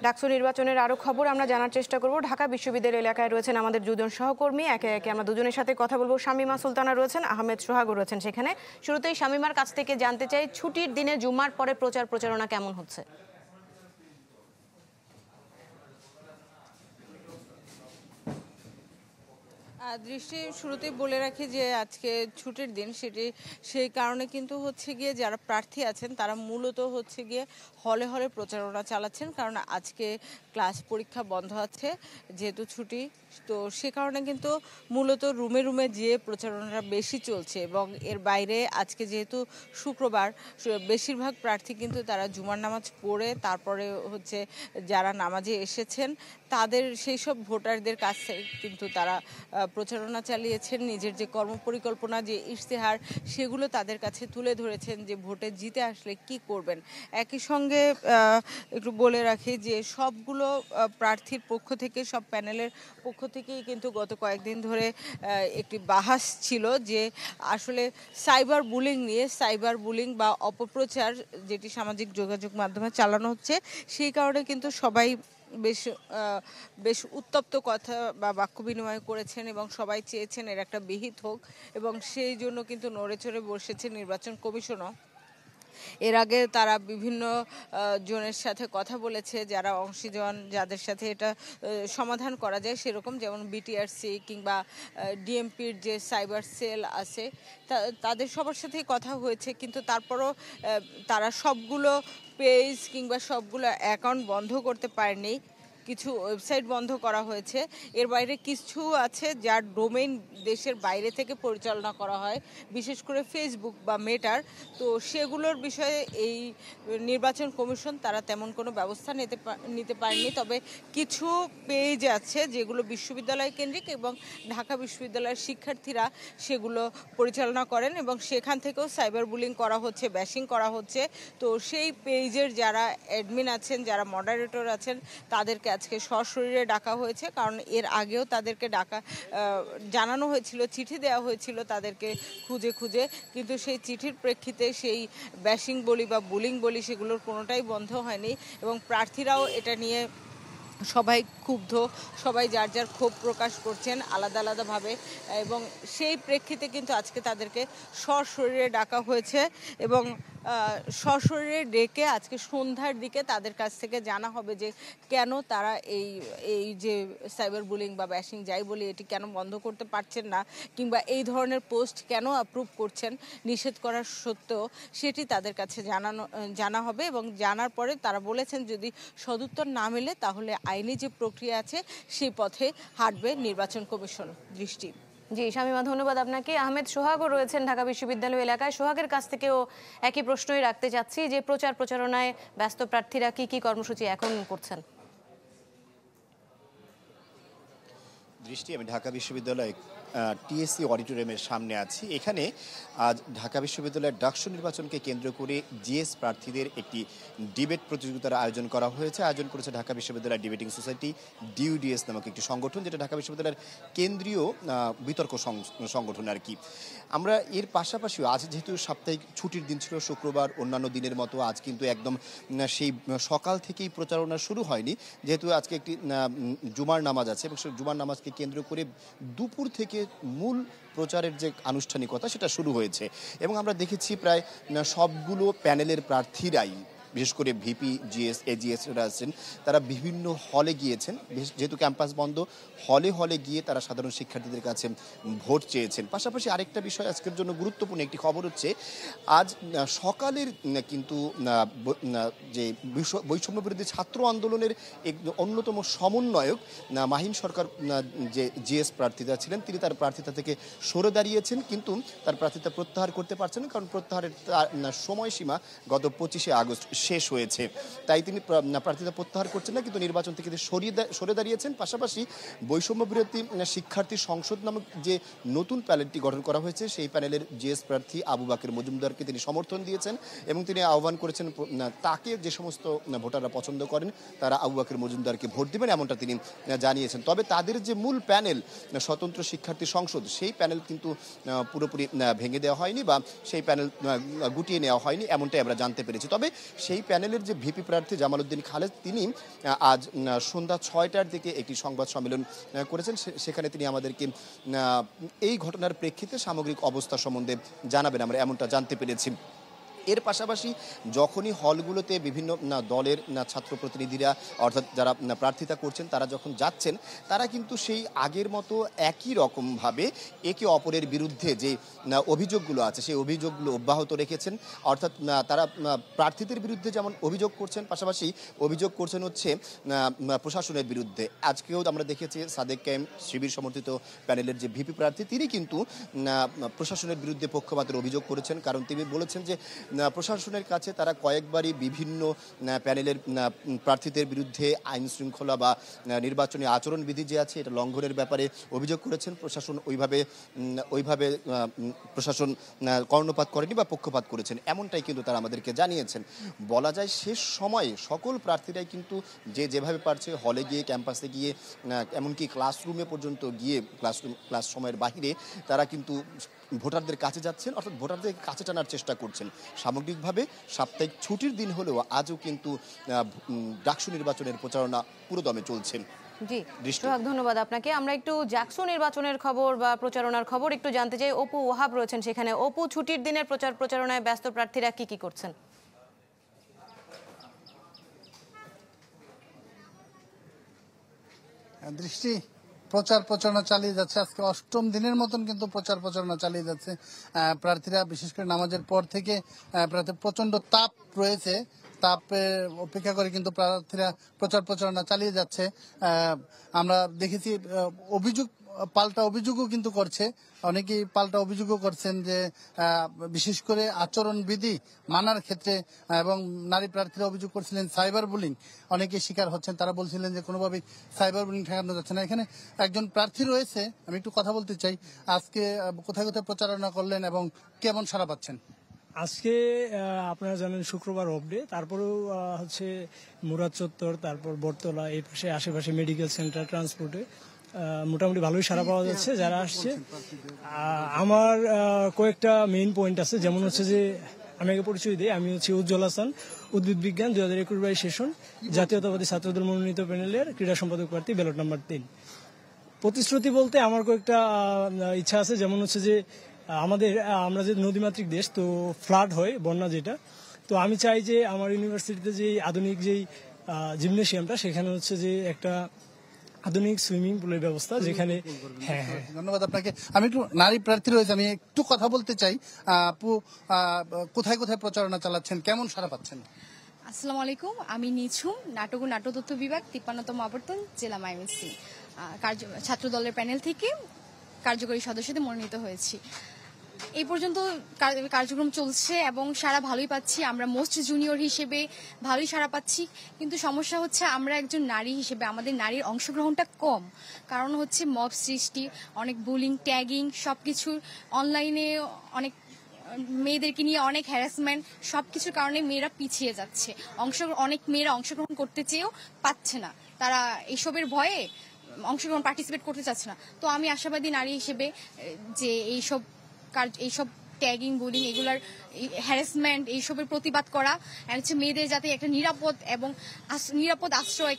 ডাকসু নির্বাচনের আরো খবর আমরা জানার চেষ্টা করব। ঢাকা বিশ্ববিদ্যালয় এলাকায় রয়েছেন আমাদের দুজন সহকর্মী, একে একে আমরা দুজনের সাথে কথা বলবো। শামীমা সুলতানা রয়েছেন, আহমেদ সোহাগও রয়েছেন সেখানে। শুরুতেই শামীমার কাছ থেকে জানতে চাই, ছুটির দিনে জুমার পরে প্রচারণা কেমন হচ্ছে? দৃষ্টি শুরুতেই বলে রাখি যে আজকে ছুটির দিন, সেই কারণে কিন্তু হচ্ছে গিয়ে যারা প্রার্থী আছেন তারা মূলত হচ্ছে গিয়ে হলে হলে প্রচারণা চালাচ্ছেন, কারণ আজকে ক্লাস পরীক্ষা বন্ধ আছে যেহেতু ছুটি। তো সে কারণে কিন্তু মূলত রুমে রুমে যেয়ে প্রচারণাটা বেশি চলছে। এবং এর বাইরে আজকে যেহেতু শুক্রবার, বেশিরভাগ প্রার্থী কিন্তু তারা জুমার নামাজ পড়ে তারপরে হচ্ছে যারা নামাজে এসেছেন তাদের সেই সব ভোটারদের কাছে কিন্তু তারা প্রচারণা চালিয়েছেন। নিজের যে কর্মপরিকল্পনা, যে ইশতেহার, সেগুলো তাদের কাছে তুলে ধরেছেন যে ভোটে জিতে আসলে কি করবেন। একই সঙ্গে একটু বলে রাখি যে সবগুলো প্রার্থীর পক্ষ থেকে, সব প্যানেলের পক্ষ থেকেই কিন্তু গত কয়েকদিন ধরে একটি বাহাস ছিল যে আসলে সাইবার বুলিং বা অপপ্রচার যেটি সামাজিক যোগাযোগ মাধ্যমে চালানো হচ্ছে, সেই কারণে কিন্তু সবাই বেশ উত্তপ্ত কথা বা বাক্য বিনিময় করেছেন এবং সবাই চেয়েছেন এর একটা বিহিত হোক, এবং সেই জন্য কিন্তু নড়েচড়ে বসেছে নির্বাচন কমিশনও। এর আগে তারা বিভিন্ন জনের সাথে কথা বলেছে, যারা অংশীজন, যাদের সাথে এটা সমাধান করা যায় সেরকম, যেমন বিটিআরসি কিংবা ডিএমপির যে সাইবার সেল আছে তাদের সবার সাথেই কথা হয়েছে। কিন্তু তারপরও তারা সবগুলো পেজ কিংবা সবগুলো অ্যাকাউন্ট বন্ধ করতে পারেনি, কিছু ওয়েবসাইট বন্ধ করা হয়েছে। এর বাইরে কিছু আছে যার ডোমেইন দেশের বাইরে থেকে পরিচালনা করা হয়, বিশেষ করে ফেসবুক বা মেটার। তো সেগুলোর বিষয়ে এই নির্বাচন কমিশন তারা তেমন কোনো ব্যবস্থা নিতে পারেনি। তবে কিছু পেজ আছে যেগুলো বিশ্ববিদ্যালয় কেন্দ্রিক এবং ঢাকা বিশ্ববিদ্যালয়ের শিক্ষার্থীরা সেগুলো পরিচালনা করেন, এবং সেখান থেকেও সাইবার বুলিং করা হচ্ছে, ব্যাশিং করা হচ্ছে। তো সেই পেজের যারা অ্যাডমিন আছেন, যারা মডারেটর আছেন, তাদেরকে আজকে সশরীরে ডাকা হয়েছে, কারণ এর আগেও তাদেরকে জানানো হয়েছিল, চিঠি দেওয়া হয়েছিল তাদেরকে খুঁজে খুঁজে, কিন্তু সেই চিঠির প্রেক্ষিতে সেই ব্যাশিং বলি বা বুলিং বলি সেগুলোর কোনোটাই বন্ধ হয়নি। এবং প্রার্থীরাও এটা নিয়ে সবাই ক্ষুব্ধ, সবাই যার যার ক্ষোভ প্রকাশ করছেন আলাদা আলাদাভাবে, এবং সেই প্রেক্ষিতে কিন্তু আজকে তাদেরকে সশরীরে ডাকা হয়েছে। এবং সশরীরে ডেকে আজকে সন্ধ্যার দিকে তাদের কাছ থেকে জানা হবে যে কেন তারা এই যে সাইবার বুলিং বা ব্যাশিং যাই বলি এটি কেন বন্ধ করতে পারছেন না, কিংবা এই ধরনের পোস্ট কেন অ্যাপ্রুভ করছেন নিষেধ করার সত্ত্বেও, সেটি তাদের কাছে জানা হবে। এবং জানার পরে তারা বলেছেন যদি সদুত্তর না মেলে তাহলে আইনি যে প্রক্রিয়া আছে সেই পথে হাঁটবে নির্বাচন কমিশন। দৃষ্টি। জি শামীমা, ধন্যবাদ আপনাকে। আহমেদ সোহাগও রয়েছেন ঢাকা বিশ্ববিদ্যালয় এলাকায়। সোহাগের কাছ থেকেও একই প্রশ্নই রাখতে চাচ্ছি যে প্রচারণায় ব্যস্ত প্রার্থীরা কি কর্মসূচি এখন করছেন? দৃষ্টি, আমি ঢাকা বিশ্ববিদ্যালয় টিএসসি অডিটোরিয়ামের সামনে আছি। এখানে আজ ঢাকা বিশ্ববিদ্যালয়ের ডাকসু নির্বাচনকে কেন্দ্র করে জিএস প্রার্থীদের একটি ডিবেট প্রতিযোগিতার আয়োজন করা হয়েছে। আয়োজন করেছে ঢাকা বিশ্ববিদ্যালয় ডিবেটিং সোসাইটি, ডিইউডিএস নামক একটি সংগঠন, যেটা ঢাকা বিশ্ববিদ্যালয়ের কেন্দ্রীয় বিতর্ক সংগঠন আর কি। আমরা এর পাশাপাশিও আজ যেহেতু সাপ্তাহিক ছুটির দিন ছিল শুক্রবার, অন্যান্য দিনের মতো আজ কিন্তু একদম সেই সকাল থেকেই প্রচারণা শুরু হয়নি, যেহেতু আজকে একটি জুমার নামাজ আছে এবং সেই জুমার নামাজকে কেন্দ্র করে দুপুর থেকে মূল প্রচারের যে আনুষ্ঠানিকতা সেটা শুরু হয়েছে। এবং আমরা দেখেছি প্রায় সবগুলো প্যানেলের প্রার্থীরাই, বিশেষ করে ভিপি, জিএস, এজিএসরা আছেন, তারা বিভিন্ন হলে গিয়েছেন। যেহেতু ক্যাম্পাস বন্ধ, হলে হলে গিয়ে তারা সাধারণ শিক্ষার্থীদের কাছে ভোট চেয়েছেন। পাশাপাশি আরেকটা বিষয় আজকের জন্য গুরুত্বপূর্ণ একটি খবর হচ্ছে, আজ সকালের কিন্তু যে বৈষম্য বিরোধী ছাত্র আন্দোলনের এক অন্যতম সমন্বয়ক মাহিন সরকার, যে জিএস প্রার্থীতা ছিলেন, তিনি তার প্রার্থিতা থেকে সরে দাঁড়িয়েছেন, কিন্তু তার প্রার্থিতা প্রত্যাহার করতে পারছেন না, কারণ প্রত্যাহারের সময়সীমা গত 25শে আগস্ট শেষ হয়েছে। তাই তিনি প্রার্থিতা প্রত্যাহার করছেন না, কিন্তু নির্বাচন থেকে সরে দাঁড়িয়েছেন। পাশাপাশি বৈষম্য বিরোধী শিক্ষার্থী সংসদ নামক যে নতুন প্যানেলটি গঠন করা হয়েছে, সেই প্যানেলের জিএস প্রার্থী আবু বাকের মজুমদারকে তিনি সমর্থন দিয়েছেন এবং তিনি আহ্বান করেছেন তাকে যে সমস্ত ভোটাররা পছন্দ করেন তারা আবু বাকের মজুমদারকে ভোট দেবেন, এমনটা তিনি জানিয়েছেন। তবে তাদের যে মূল প্যানেল স্বতন্ত্র শিক্ষার্থী সংসদ, সেই প্যানেল কিন্তু পুরোপুরি ভেঙে দেওয়া হয়নি বা সেই প্যানেল গুটিয়ে নেওয়া হয়নি, এমনটাই আমরা জানতে পেরেছি। তবে সেই প্যানেলের যে ভিপি প্রার্থী জামাল উদ্দিন খালেদ তিনি আজ সন্ধ্যা 6টার দিকে একটি সংবাদ সম্মেলন করেছেন। সেখানে তিনি আমাদেরকে এই ঘটনার প্রেক্ষিতে সামগ্রিক অবস্থা সম্বন্ধে জানাবেন, আমরা এমনটা জানতে পেরেছি। এর পাশাপাশি যখনই হলগুলোতে বিভিন্ন দলের ছাত্র প্রতিনিধিরা অর্থাৎ যারা প্রার্থিতা করছেন তারা যখন যাচ্ছেন, তারা কিন্তু সেই আগের মতো একই রকমভাবে একে অপরের বিরুদ্ধে যে অভিযোগগুলো আছে সেই অভিযোগগুলো অব্যাহত রেখেছেন। অর্থাৎ তারা প্রার্থীদের বিরুদ্ধে যেমন অভিযোগ করছেন, পাশাপাশি অভিযোগ করছেন হচ্ছে প্রশাসনের বিরুদ্ধে। আজকেও আমরা দেখেছি সাদেক কায়েম শিবির সমর্থিত প্যানেলের যে ভিপি প্রার্থী তিনি কিন্তু প্রশাসনের বিরুদ্ধে পক্ষপাতের অভিযোগ করেছেন, কারণ তিনি বলেছেন যে প্রশাসনের কাছে তারা কয়েকবারই বিভিন্ন প্যানেলের প্রার্থীদের বিরুদ্ধে আইন শৃঙ্খলা বা নির্বাচনী আচরণবিধি যে আছে এটা লঙ্ঘনের ব্যাপারে অভিযোগ করেছেন। প্রশাসন ওইভাবে প্রশাসন কর্ণপাত করেনি বা পক্ষপাত করেছেন, এমনটাই কিন্তু তারা আমাদেরকে জানিয়েছেন। বলা যায় শেষ সময়ে সকল প্রার্থীরাই কিন্তু যেভাবে পারছে হলে গিয়ে, ক্যাম্পাসে গিয়ে, এমনকি ক্লাসরুমে পর্যন্ত গিয়ে ক্লাস সময়ের বাহিরে তারা কিন্তু ভোটারদের কাছে যাচ্ছেন, অর্থাৎ ভোটারদের কাছে টানার চেষ্টা করছেন। সামগ্রিকভাবে সাপ্তাহিক ছুটির দিন হলেও আজও কিন্তু ডাকসু নির্বাচনের প্রচারণা পুরোদমে চলছে। জি সোহাগ, ধন্যবাদ আপনাকে। আমরা একটু ডাকসু নির্বাচনের খবর বা প্রচারণার খবর একটু জানতে চাই। অপু ওহাব রয়েছেন সেখানে। অপু, ছুটির দিনের প্রচারণায় ব্যস্ত প্রার্থীরা কি করছেন? দৃষ্টি প্রচারণা চালিয়ে যাচ্ছে। আজকে ৮ম দিনের মতন কিন্তু প্রচারণা চালিয়ে যাচ্ছে প্রার্থীরা। বিশেষ করে নামাজের পর থেকে প্রার্থী প্রচন্ড তাপ রয়েছে, তাপে অপেক্ষা করে কিন্তু প্রার্থীরা প্রচারণা চালিয়ে যাচ্ছে। আমরা দেখেছি পাল্টা অভিযোগও কিন্তু করছে, অনেকেই পাল্টা অভিযোগও করছেন যে বিশেষ করে আচরণবিধি মানার ক্ষেত্রে, এবং নারী প্রার্থীরা অভিযোগ করছিলেন সাইবার বুলিং অনেকেই শিকার হচ্ছেন। তারা বলছিলেন যে কোনোভাবেই সাইবার বুলিং ঠেকানো যাচ্ছে না। এখানে একজন প্রার্থী রয়েছে, আমি একটু কথা বলতে চাই। আজকে কোথায় কোথায় প্রচারণা করলেন এবং কেমন সাড়া পাচ্ছেন? আজকে আপনারা জানেন শুক্রবার অফ ডে, তারপরেও হচ্ছে মুরাদ চত্বর, তারপর বটতলা, এই পাশে আশেপাশে মেডিকেল সেন্টার, ট্রান্সপোর্টে মোটামুটি ভালোই সাড়া পাওয়া যাচ্ছে যারা আসছে। আমার কয়েকটা মেইন পয়েন্ট আছে, যেমন হচ্ছে যে আমি আগে পরিচয় দিই, আমি হচ্ছে উজ্জ্বল হাসান, উদ্ভিদ বিজ্ঞান 2021 সেশন, জাতীয়তাবাদী ছাত্রদল মনোনীত প্যানেলের ক্রীড়া সম্পাদক প্রার্থী, ব্যালট নাম্বার 3। প্রতিশ্রুতি বলতে আমার কয়েকটা ইচ্ছা আছে, যেমন হচ্ছে যে আমরা যে নদীমাতৃক দেশ, তো ফ্লাড হয়, বন্যা যেটা, তো আমি চাই যে আমার ইউনিভার্সিটিতে যে আধুনিক যেই জিমনেশিয়ামটা, সেখানে হচ্ছে যে একটা আধুনিক সুইমিং পুলের ব্যবস্থা, যেখানে হ্যাঁ। ধন্যবাদ আপনাকে। আমি একটু নারী প্রার্থী রয়েছে, আমি একটু কথা বলতে চাই। আপু, কোথায় কোথায় প্রচারণা চালাচ্ছেন, কেমন সাড়া পাচ্ছেন? আসসালামু আলাইকুম, আমি নিঝুম, নাটক ও নাট্যতত্ত্ব বিভাগ 53তম আবর্তন, জেলা ময়মনসিংহ ছাত্র দলের প্যানেল থেকে কার্যকরী সদস্যদের মনোনীত হয়েছি। এই পর্যন্ত কার্যক্রম চলছে এবং সারা ভালোই পাচ্ছি। আমরা মোস্ট জুনিয়র হিসেবে ভালোই সারা পাচ্ছি, কিন্তু সমস্যা হচ্ছে আমরা একজন নারী হিসেবে আমাদের নারীর অংশগ্রহণটা কম। কারণ হচ্ছে মব সৃষ্টি, অনেক বুলিং, ট্যাগিং, সবকিছু অনলাইনে অনেক মেয়েদেরকে নিয়ে অনেক হ্যারাসমেন্ট, সবকিছুর কারণে মেয়েরা পিছিয়ে যাচ্ছে। অনেক মেয়েরা অংশগ্রহণ করতে চেয়েও পাচ্ছে না, তারা এইসবের ভয়ে অংশগ্রহণ পার্টিসিপেট করতে চাচ্ছে না। তো আমি আশাবাদী নারী হিসেবে যে এইসব ট্যাগিং, বুলিং, এগুলার হ্যারাসমেন্ট, এইসবের প্রতিবাদ করা, হচ্ছে মেয়েদের যাতে একটা নিরাপদ আশ্রয়,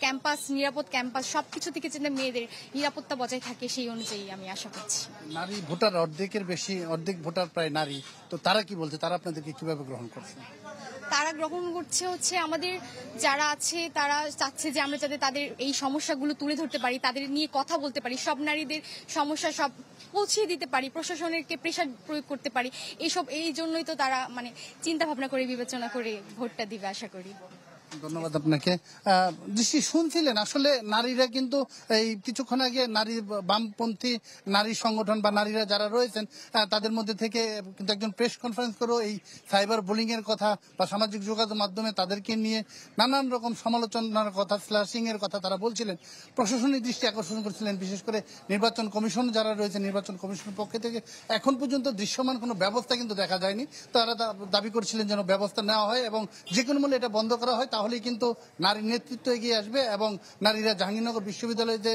নিরাপদ ক্যাম্পাস সবকিছু থেকে যাতে মেয়েদের নিরাপত্তা বজায় থাকে, সেই অনুযায়ী আমি আশা করছি। নারী ভোটার অর্ধেক ভোটার প্রায় নারী, তো তারা কি বলছে, তারা আপনাদেরকে কিভাবে গ্রহণ করছে? তারা গ্রহণ করছে হচ্ছে আমাদের যারা আছে তারা চাচ্ছে যে আমরা যাতে তাদের এই সমস্যাগুলো তুলে ধরতে পারি, তাদের নিয়ে কথা বলতে পারি, সব নারীদের সমস্যা সব পৌঁছিয়ে দিতে পারি, প্রশাসনেরকে প্রেশার প্রয়োগ করতে পারি। এই জন্যই তো তারা চিন্তা ভাবনা করে বিবেচনা করে ভোটটা দিবে আশা করি। ধন্যবাদ আপনাকে। দৃষ্টি, শুনছিলেন আসলে নারীরা কিন্তু এই কিছুক্ষণ আগে বামপন্থী নারী সংগঠন বা নারীরা যারা রয়েছেন তাদের মধ্যে থেকে কিন্তু একজন প্রেস কনফারেন্স করেও এই সাইবার বুলিং এর কথা বা সামাজিক যোগাযোগ মাধ্যমে তাদেরকে নিয়ে নানান রকম সমালোচনার কথা, স্ল্যাশিং এর কথা তারা বলছিলেন। প্রশাসনিক দৃষ্টি আকর্ষণ করছিলেন, বিশেষ করে নির্বাচন কমিশন যারা রয়েছে, নির্বাচন কমিশনের পক্ষ থেকে এখন পর্যন্ত দৃশ্যমান কোনো ব্যবস্থা কিন্তু দেখা যায়নি। তারা দাবি করছিলেন যেন ব্যবস্থা নেওয়া হয় এবং যে কোনো মূল্যে এটা বন্ধ করা হয়, তাহলে তাহলেই কিন্তু নারী নেতৃত্ব এগিয়ে আসবে এবং নারীরা জাহাঙ্গীরনগর বিশ্ববিদ্যালয়ে যে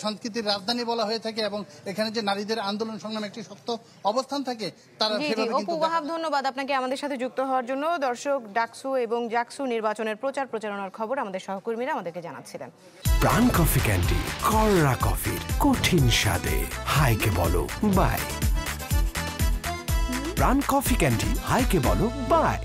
সংস্কৃতির রাজধানী বলা হয়ে থাকে এবং এখানে যে নারীদের আন্দোলন সংগ্রাম একটি শক্ত অবস্থান থাকে তারা সেভাবে অপু ওয়াহাব ধন্যবাদ আপনাকে আমাদের সাথে যুক্ত হওয়ার জন্য। দর্শক, ডাকসু এবং জাকসু নির্বাচনের প্রচারণার খবর আমাদের সহকর্মীরা আমাদেরকে জানাচ্ছিলেন। প্রাণ কফি ক্যান্ডি, কররা কফির কঠিন স্বাদে হাইকে বলো বাই। প্রাণ কফি ক্যান্ডি, হাইকে বলো বাই।